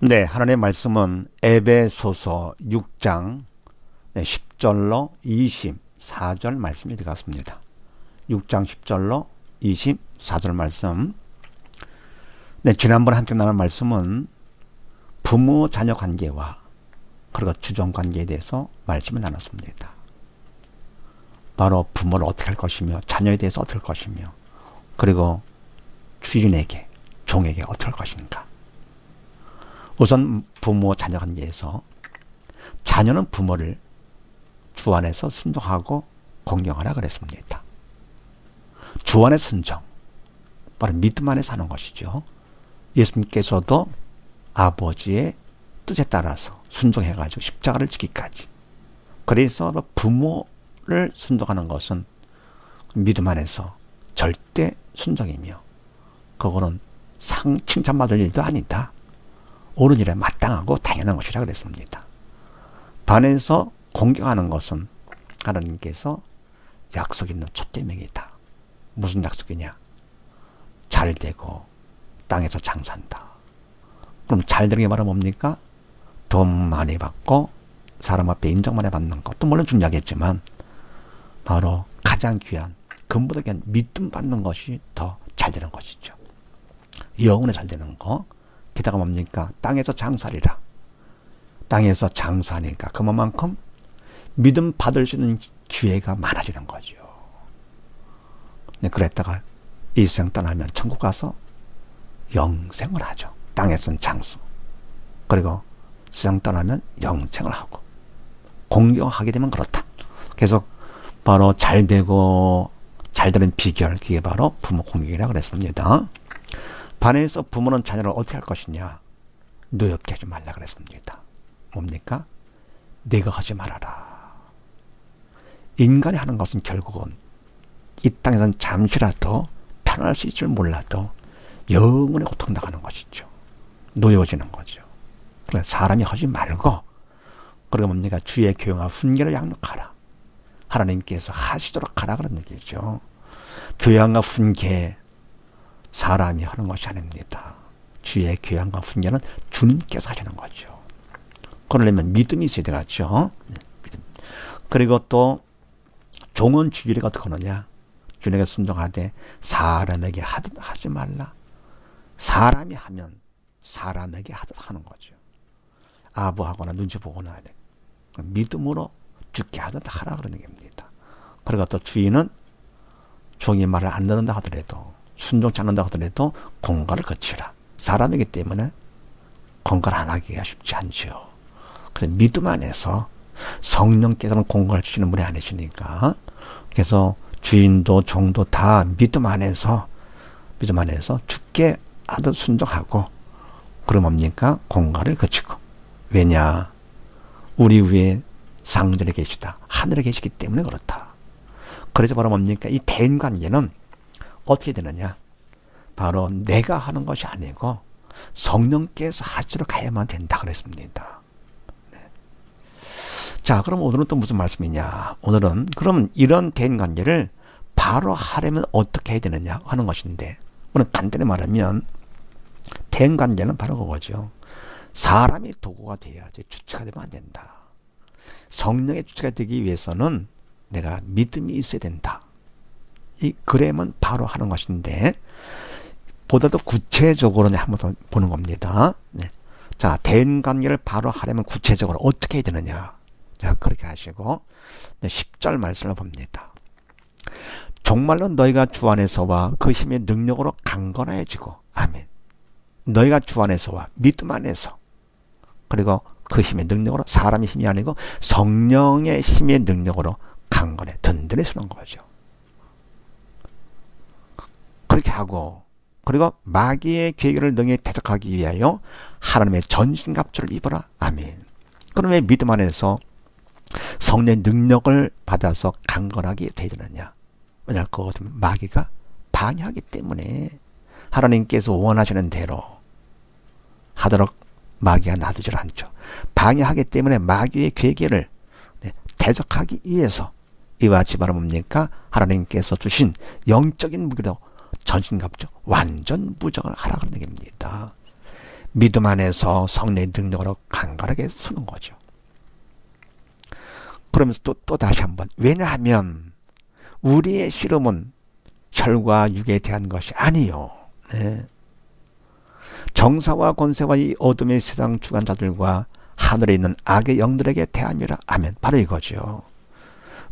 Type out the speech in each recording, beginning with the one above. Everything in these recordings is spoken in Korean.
네, 하나님의 말씀은 에베소서 6장 10절로 24절 말씀이 들어갔습니다. 6장 10절로 24절 말씀. 네, 지난번에 함께 나눈 말씀은 부모 자녀 관계와 그리고 주종 관계에 대해서 말씀을 나눴습니다. 바로 부모를 어떻게 할 것이며 자녀에 대해서 어떻게 할 것이며 그리고 주인에게 종에게 어떻게 할 것인가. 우선 부모 자녀 관계에서 자녀는 부모를 주 안에서 순종하고 공경하라 그랬습니다. 주 안의 순종, 바로 믿음 안에 사는 것이죠. 예수님께서도 아버지의 뜻에 따라서 순종해가지고 십자가를 지기까지. 그래서 부모를 순종하는 것은 믿음 안에서 절대 순종이며 그거는 칭찬받을 일도 아니다. 옳은 일에 마땅하고 당연한 것이라 그랬습니다. 반해서 공경하는 것은 하나님께서 약속 있는 첫째 명이다. 무슨 약속이냐? 잘되고 땅에서 장사한다. 그럼 잘되는 게 바로 뭡니까? 돈 많이 받고 사람 앞에 인정 많이 받는 것도 물론 중요하겠지만 바로 가장 귀한 근보다 귀한 믿음 받는 것이 더 잘되는 것이죠. 영혼에 잘되는 거. 게다가 뭡니까? 땅에서 장사리라. 땅에서 장사하니까 그만큼 믿음 받을 수 있는 기회가 많아지는 거죠. 네, 그랬다가 이 생 떠나면 천국 가서 영생을 하죠. 땅에서는 장수. 그리고 세상 떠나면 영생을 하고 공경하게 되면 그렇다. 그래서 바로 잘되고 잘되는 비결, 그게 바로 부모 공경이라고 그랬습니다. 반해서 부모는 자녀를 어떻게 할 것이냐? 노엽게 하지 말라 그랬습니다. 뭡니까? 내가 하지 말아라. 인간이 하는 것은 결국은 이 땅에서는 잠시라도 편안할 수 있을 줄 몰라도 영원히 고통당하는 것이죠. 노여워지는 거죠. 그러니까 사람이 하지 말고 그리고 뭡니까? 주의 교양과 훈계를 양육하라. 하나님께서 하시도록 하라 그런 얘기죠. 교양과 훈계 사람이 하는 것이 아닙니다. 주의 교양과 훈계는 주님께서 하시는 거죠. 그러려면 믿음이 있어야 되겠죠. 믿음. 그리고 또 종은 주인에게 어떻게 하느냐? 주인에게 순종하되 사람에게 하지 말라. 사람이 하면 사람에게 하는 거죠. 아부하거나 눈치 보거나 믿음으로 죽게 하듯 하라 그러는 겁니다. 그리고 또 주인은 종이 말을 안 듣는다 하더라도 순종치 않는다 하더라도 공갈을 거치라. 사람이기 때문에 공갈 안 하기가 쉽지 않죠. 그래서 믿음 안에서 성령께서는 공갈을 주시는 분이 아니시니까 그래서 주인도 종도 다 믿음 안에서 죽게 하듯 순종하고 그럼 뭡니까? 공갈을 거치고. 왜냐? 우리 위에 상전에 계시다. 하늘에 계시기 때문에 그렇다. 그래서 바로 뭡니까? 이 대인관계는 어떻게 되느냐? 바로 내가 하는 것이 아니고 성령께서 하시러 가야만 된다 그랬습니다. 네. 자, 그럼 오늘은 또 무슨 말씀이냐? 오늘은 그럼 이런 대인관계를 바로 하려면 어떻게 해야 되느냐 하는 것인데 오늘 간단히 말하면 대인관계는 바로 그거죠. 사람이 도구가 돼야지 주체가 되면 안 된다. 성령의 주체가 되기 위해서는 내가 믿음이 있어야 된다. 그래야만 바로 하는 것인데 보다도 구체적으로 한번 보는 겁니다. 네. 자, 대인관계를 바로 하려면 구체적으로 어떻게 해야 되느냐? 자, 그렇게 하시고 10절 말씀을 봅니다. 정말로 너희가 주 안에서와 그 힘의 능력으로 강건해지고 아멘. 너희가 주 안에서와 믿음 안에서 그리고 그 힘의 능력으로 사람의 힘이 아니고 성령의 힘의 능력으로 강건해 든든해지는 거죠. 그렇게 하고 그리고 마귀의 계획을 능히 대적하기 위하여 하나님의 전신갑주를 입어라. 아멘. 그러면 믿음 안에서 성령의 능력을 받아서 강건하게 되느냐? 왜냐하면 그것은 마귀가 방해하기 때문에 하나님께서 원하시는 대로 하도록 마귀가 놔두질 않죠. 방해하기 때문에 마귀의 계획을 대적하기 위해서 이와 같이 바로 뭡니까? 하나님께서 주신 영적인 무기로 전신갑주 완전 무장을 하라 그런 얘기입니다. 믿음 안에서 성령의 능력으로 강건하게 서는 거죠. 그러면서 또 다시 한번, 왜냐하면 우리의 씨름은 혈과 육에 대한 것이 아니요. 네. 정사와 권세와 이 어둠의 세상 주관자들과 하늘에 있는 악의 영들에게 대함이라. 아멘. 바로 이거죠.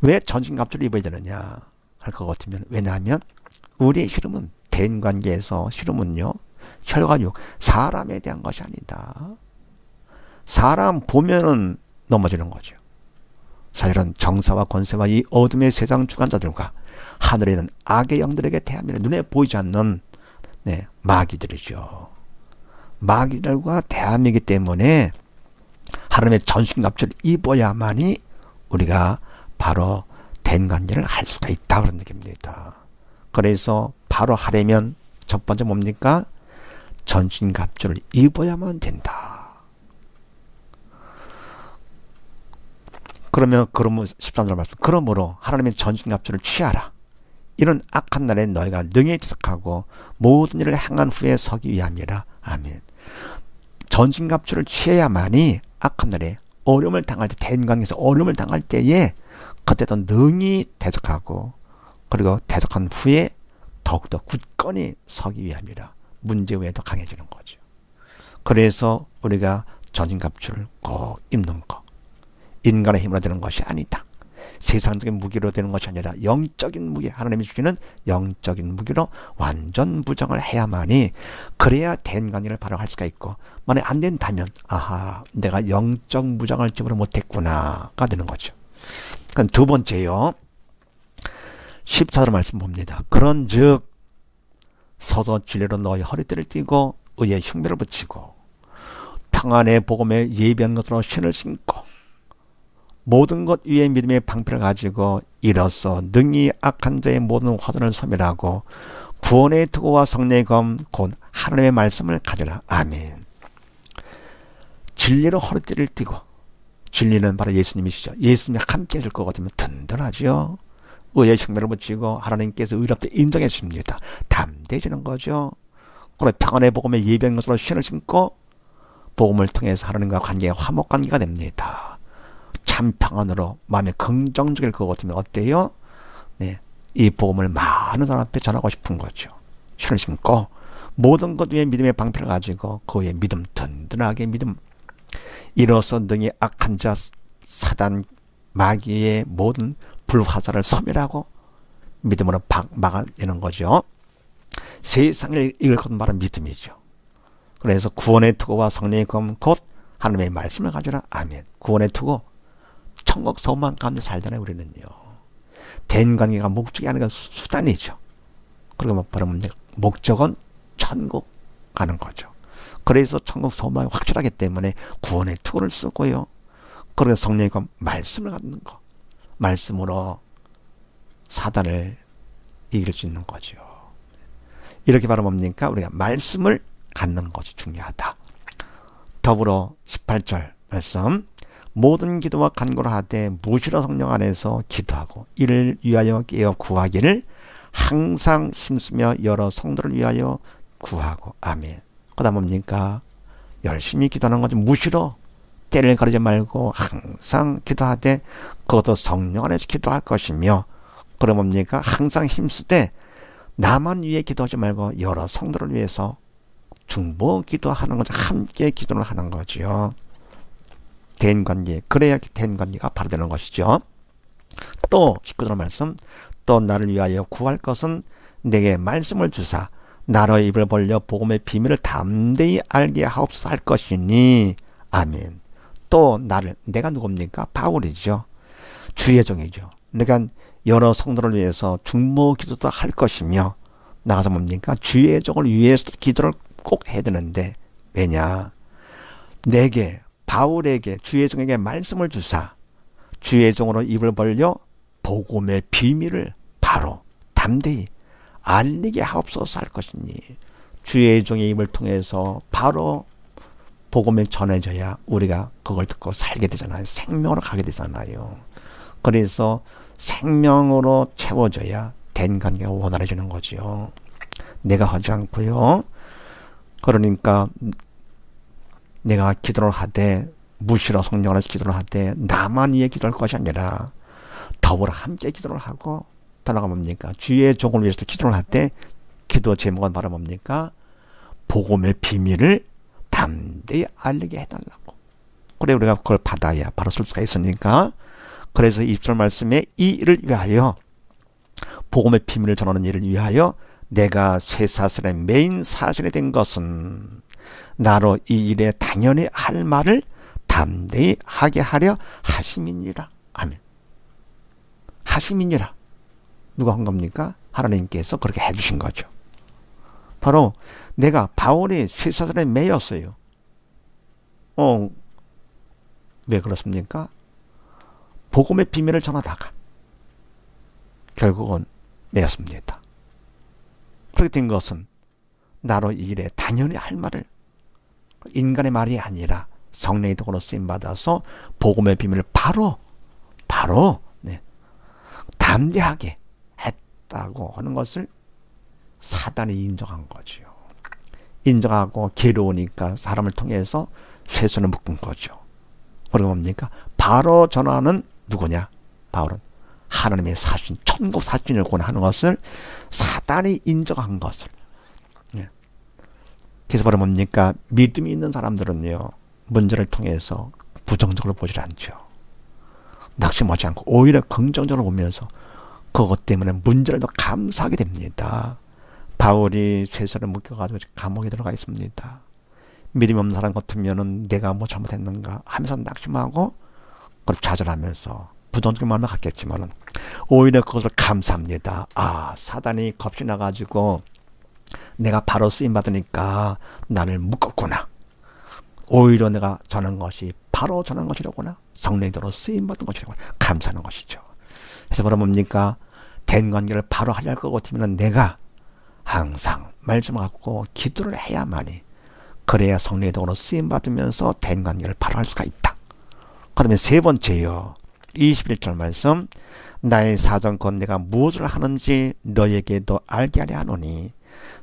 왜 전신갑주를 입어야 되느냐 할 것 같으면, 왜냐하면 우리의 씨름은 대인관계에서 씨름은요, 혈과 육, 사람에 대한 것이 아니다. 사람 보면은 넘어지는 거죠. 사실은 정사와 권세와 이 어둠의 세상 주관자들과 하늘에 있는 악의 영들에게 대함이라. 눈에 보이지 않는 마귀들이죠. 마귀들과 대함이기 때문에 하나님의 전신갑주를 입어야만이 우리가 바로 대인관계를 할 수가 있다, 그런 얘기입니다. 그래서 바로 하려면 첫 번째 뭡니까? 전신갑주를 입어야만 된다. 그러면 13절 말씀, 그러므로 하나님의 전신갑주를 취하라. 이런 악한 날에 너희가 능히 지석하고 모든 일을 행한 후에 서기 위함이라. 아멘. 전신갑주를 취해야만이 악한 날에 어려움을 당할 때, 대인관계에서 어려움을 당할 때에 그때도 능히 대적하고, 그리고 대적한 후에 더욱더 굳건히 서기 위함이라. 문제 외에도 강해지는 거죠. 그래서 우리가 전신갑주를 꼭 입는 거, 인간의 힘으로 되는 것이 아니다. 세상적인 무기로 되는 것이 아니라 영적인 무기, 하나님이 주시는 영적인 무기로 완전 부정을 해야만이, 그래야 대인관계를 바로 할 수가 있고, 만약 안 된다면 아하, 내가 영적 무장을 집으로 못했구나가 되는 거죠. 그럼 두 번째요, 14절 말씀 봅니다. 그런즉 서서 진리로 너희 허리띠를 띠고 의의 흉배를 붙이고 평안의 복음에 예비한 것으로 신을 신고 모든 것 위에 믿음의 방패를 가지고 이로써 능히 악한 자의 모든 화전을 소멸하고 구원의 투구와 성령의 검 곧 하나님의 말씀을 가져라. 아멘. 진리로 허리띠를 띠고, 진리는 바로 예수님이시죠. 예수님이 함께 해줄 것 같으면 든든하죠. 의의 흉배를 붙이고 하나님께서 의롭다 인정해 주십니다. 담대해지는 거죠. 그리고 평안의 복음에 예비한 것으로 신을 신고 복음을 통해서 하나님과 관계가 화목관계가 됩니다. 참 평안으로 마음에 긍정적일 것 같으면 어때요? 이 복음을 많은 사람 앞에 전하고 싶은 거죠. 신을 신고 모든 것 위에 믿음의 방패를 가지고 그의 믿음, 든든하게 믿음, 이로써 능히 악한 자 사단 마귀의 모든 불화살을 소멸하고 믿음으로 막아내는 거죠. 세상을 이길 것은 바로 믿음이죠. 그래서 구원의 투구와 성령의 검 곧 하나님의 말씀을 가져라. 아멘. 구원의 투구, 천국 소망 가운데 살잖아요. 우리는요. 대인관계가 목적이 아니라 수단이죠. 그리고 바로 목적은 천국 가는 거죠. 그래서 천국 소망이 확실하기 때문에 구원의 투구를 쓰고요. 그리고 성령의 검, 말씀을 갖는 거, 말씀으로 사단을 이길 수 있는 거죠. 이렇게 바로 뭡니까? 우리가 말씀을 갖는 것이 중요하다. 더불어 18절 말씀, 모든 기도와 간구를 하되 무시로 성령 안에서 기도하고 이를 위하여 깨어 구하기를 항상 힘쓰며 여러 성도를 위하여 구하고. 아멘. 그 다음 뭡니까? 열심히 기도하는 거지, 무시로 때를 가리지 말고 항상 기도하되 그것도 성령 안에서 기도할 것이며, 그럼 뭡니까? 항상 힘쓰되 나만 위해 기도하지 말고 여러 성도를 위해서 중보 기도하는 거죠. 함께 기도를 하는 거죠. 대인관계, 그래야 대인관계가 바로 되는 것이죠. 또 19절 말씀, 또 나를 위하여 구할 것은 내게 말씀을 주사 나로 입을 벌려 복음의 비밀을 담대히 알게 하옵소서 할 것이니. 아멘. 또 나를, 내가 누굽니까? 바울이죠. 주의 종이죠. 그러니까 여러 성도를 위해서 중보 기도도 할 것이며, 나가서 뭡니까? 주의 종을 위해서 기도를 꼭 해야 되는데, 왜냐? 내게, 바울에게, 주의 종에게 말씀을 주사 주의 종으로 입을 벌려 복음의 비밀을 바로 담대히 알리게 하옵소서 할 것이니. 주의 종의 입을 통해서 바로 복음이 전해져야 우리가 그걸 듣고 살게 되잖아요. 생명으로 가게 되잖아요. 그래서 생명으로 채워져야 대인관계가 원활해지는 거죠. 내가 하지 않고요. 그러니까 내가 기도를 하되 무시로 성령을 해서 기도를 하되 나만 위해 기도할 것이 아니라 더불어 함께 기도를 하고 단어가 뭡니까? 주의 종을 위해서 기도를 할 때 기도 제목은 바로 뭡니까? 복음의 비밀을 담대히 알리게 해달라고. 그래 우리가 그걸 받아야 바로 쓸 수가 있으니까. 그래서 20절 말씀에 이 일을 위하여, 복음의 비밀을 전하는 일을 위하여 내가 쇠사슬의 메인 사실이 된 것은 나로 이 일에 당연히 할 말을 담대히 하게 하려 하심이니라. 아멘. 하심이니라. 누가 한 겁니까? 하나님께서 그렇게 해주신 거죠. 바로 내가 바울이 쇠사슬에 매였어요. 왜 그렇습니까? 복음의 비밀을 전하다가 결국은 매였습니다. 그렇게 된 것은 나로 이 일에 당연히 할 말을, 인간의 말이 아니라 성령의 도구로 쓰임받아서 복음의 비밀을 바로 담대하게 했다고 하는 것을 사단이 인정한 거죠. 인정하고 괴로우니까 사람을 통해서 쇠선을 묶은 거죠. 그리고 뭡니까? 바로 전하는 누구냐? 바울은 하나님의 사신, 천국 사신을 권하는 것을 사단이 인정한 것을. 그래서 바로 뭡니까? 믿음이 있는 사람들은요, 문제를 통해서 부정적으로 보질 않죠. 낙심하지 않고 오히려 긍정적으로 보면서 그것 때문에 문제를 더 감사하게 됩니다. 바울이 쇠설에 묶여가지고 감옥에 들어가 있습니다. 믿음이 없는 사람 같으면은 내가 뭐 잘못했는가 하면서 낙심하고 그걸 좌절하면서 부정적인 마음을 갖겠지만은 오히려 그것을 감사합니다. 아, 사단이 겁이 나가지고 내가 바로 쓰임 받으니까 나를 묶었구나. 오히려 내가 전한 것이 바로 전한 것이로구나. 성령으로 쓰임 받은 것이라고 감사하는 것이죠. 그래서 뭐라 뭡니까? 대인관계를 바로 하려 할 것 같으면 내가 항상 말씀 갖고 기도를 해야만이, 그래야 성령의 도구로 쓰임 받으면서 대인관계를 바로 할 수가 있다. 그러면 세 번째요. 21절 말씀, 나의 사정 곧 내가 무엇을 하는지 너에게도 알게 하려 하노니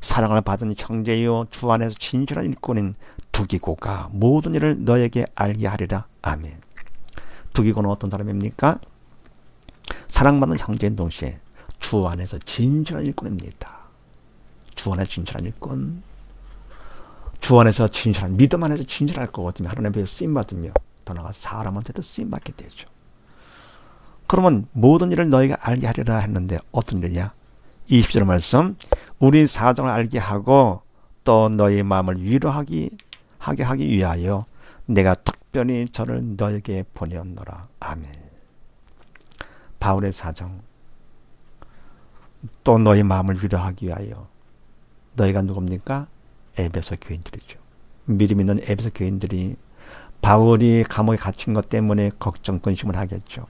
사랑을 받은 형제요 주 안에서 진실한 일꾼인 두기고가 모든 일을 너에게 알게 하리라. 아멘. 두기고는 어떤 사람입니까? 사랑받는 형제인 동시에 주 안에서 진실한 일꾼입니다. 주 안에서 진실한 일꾼, 주 안에서 진실한, 믿음 안에서 진실할 것 같으면 하나님의 쓰임받으며 더 나아가 사람한테도 쓰임받게 되죠. 그러면 모든 일을 너희가 알게 하리라 했는데 어떤 일이냐? 20절 말씀, 우리 사정을 알게 하고 또 너희 마음을 위로하게 하기 위하여 내가 특별히 저를 너에게 보내었노라. 아멘. 바울의 사정, 또 너희 마음을 위로하기 위하여. 너희가 누굽니까? 에베소 교인들이죠. 믿음 있는 에베소 교인들이 바울이 감옥에 갇힌 것 때문에 걱정, 근심을 하겠죠.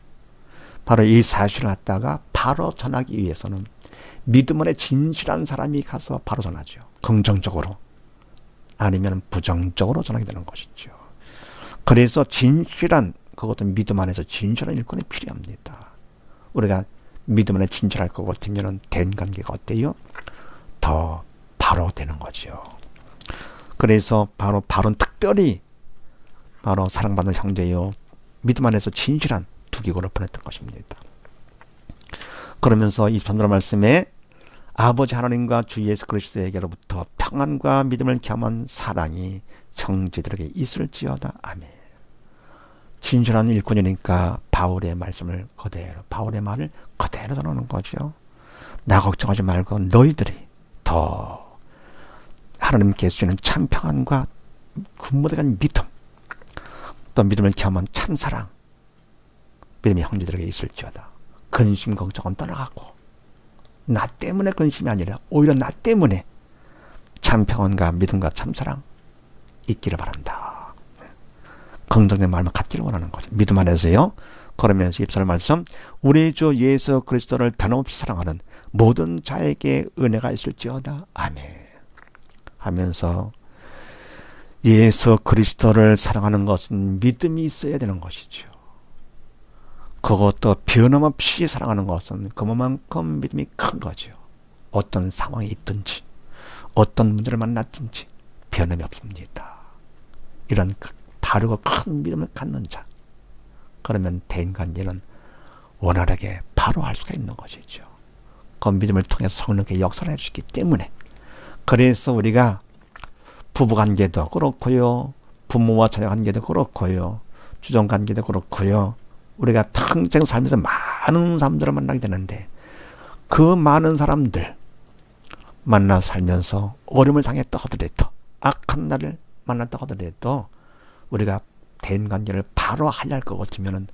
바로 이 사실을 갖다가 바로 전하기 위해서는 믿음 안에 진실한 사람이 가서 바로 전하죠. 긍정적으로. 아니면 부정적으로 전하게 되는 것이죠. 그래서 진실한, 그것도 믿음 안에서 진실한 일꾼이 필요합니다. 우리가 믿음 안에 진실할 것 같으면 대인관계가 어때요? 더 바로 되는 거죠. 그래서 바로는 특별히 바로 사랑받는 형제요 믿음 안에서 진실한 두기고를 보냈던 것입니다. 그러면서 23절 말씀에 아버지 하나님과 주 예수 그리스도에게로부터 평안과 믿음을 겸한 사랑이 형제들에게 있을지어다. 아멘. 진실한 일꾼이니까 바울의 말씀을 그대로, 바울의 말을 그대로 전하는 거죠. 나 걱정하지 말고 너희들이 더 하나님께 주시는 참 평안과 근무대한 믿음, 또 믿음을 겸한 참 사랑, 믿음이 형제들에게 있을지어다. 근심 걱정은 떠나가고 나 때문에 근심이 아니라 오히려 나 때문에 참 평안과 믿음과 참 사랑 있기를 바란다. 긍정적인 마음을 갖기를 원하는 거죠. 믿음 안에서요. 그러면서 24절 말씀, 우리 주 예수 그리스도를 변함없이 사랑하는 모든 자에게 은혜가 있을지어다. 아멘. 하면서 예수 그리스도를 사랑하는 것은 믿음이 있어야 되는 것이죠. 그것도 변함없이 사랑하는 것은 그만큼 믿음이 큰 거죠. 어떤 상황이 있든지 어떤 문제를 만났든지 변함이 없습니다. 이런 바르고 큰 믿음을 갖는 자, 그러면 대인관계는 원활하게 바로 할 수가 있는 것이죠. 그 믿음을 통해서 성령께 역사를 해주기 때문에, 그래서 우리가 부부관계도 그렇고요, 부모와 자녀관계도 그렇고요, 주종관계도 그렇고요, 우리가 평생 살면서 많은 사람들을 만나게 되는데, 그 많은 사람들 만나 살면서 어려움을 당했다 하더라도, 악한 날을 만났다 하더라도 우리가 대인관계를 바로 하려할 것 같으면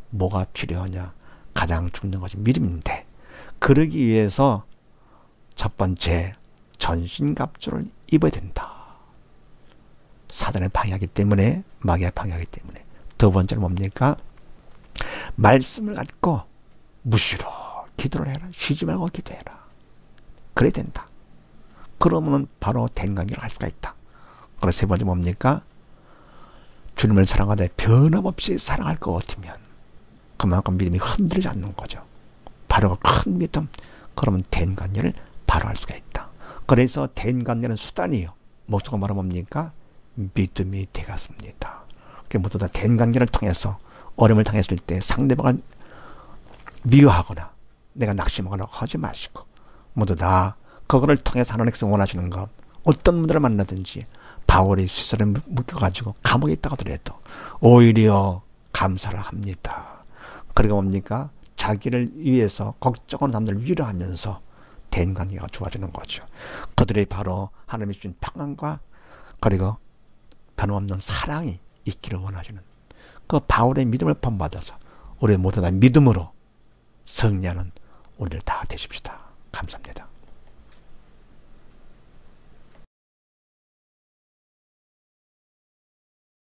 뭐가 필요하냐? 가장 중요한 것이 믿음인데, 그러기 위해서 첫 번째 전신갑주를 입어야 된다. 사단의 방해하기 때문에, 마귀의 방해하기 때문에. 두 번째는 뭡니까? 말씀을 갖고 무시로 기도를 해라. 쉬지 말고 기도해라. 그래야 된다. 그러면 바로 대인관계를 할 수가 있다. 그리고 세 번째 뭡니까? 주님을 사랑하되 변함없이 사랑할 것 같으면 그만큼 믿음이 흔들리지 않는 거죠. 바로 큰 믿음, 그러면 대인관계를 바로 할 수가 있다. 그래서 대인관계는 수단이요. 목적은 바로 뭡니까? 믿음이 되겠습니다. 모두 다 대인관계를 통해서 어려움을 당했을 때 상대방을 미워하거나 내가 낙심하거나 하지 마시고, 모두 다 그거를 통해서 하나님께서 원하시는 것, 어떤 분들을 만나든지 바울이 시설에 묶여가지고 감옥에 있다고 하더라도 오히려 감사를 합니다. 그리고 뭡니까? 자기를 위해서 걱정하는 사람들을 위로하면서 대인관계가 좋아지는 거죠. 그들이 바로 하나님이 주신 평안과 그리고 변함없는 사랑이 있기를 원하시는 그 바울의 믿음을 본받아서 우리 모두 다 믿음으로 승리하는 우리들 다 되십시다. 감사합니다.